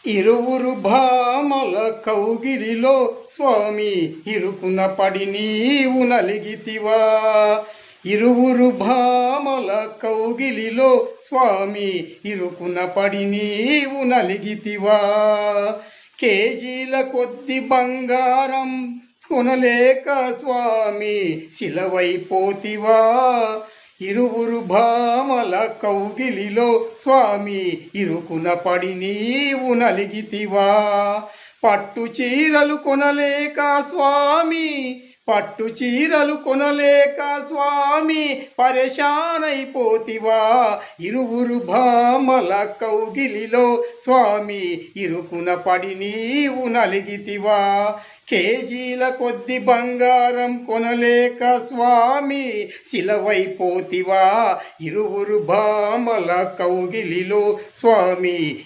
ఇరువురు భామల కౌగిలిలో స్వామి ఇరుకున పడి నీవు నలిగితివా. ఇరువురు భామల కౌగిలిలో స్వామి ఇరుకున పడి నీవు నలిగితివా. కేజీల కొద్ది బంగారం కొనలేక స్వామి శిలవైపోతివా. ఇరువురు భామల కౌగిలిలో స్వామి ఇరుకున పడి నీవు నలిగితివా. పట్టు చీరలు కొనలేక స్వామి, పట్టు చీరలు కొనలేక స్వామి పరేషానైపోతివా. ఇరువురు భామల కౌగిలిలో స్వామి ఇరుకున పడి నీవు నలిగితివా. కేజీల కొద్ది బంగారం కొనలేక స్వామి శిలవైపోతివా. ఇరువురు భామల కౌగిలిలో స్వామి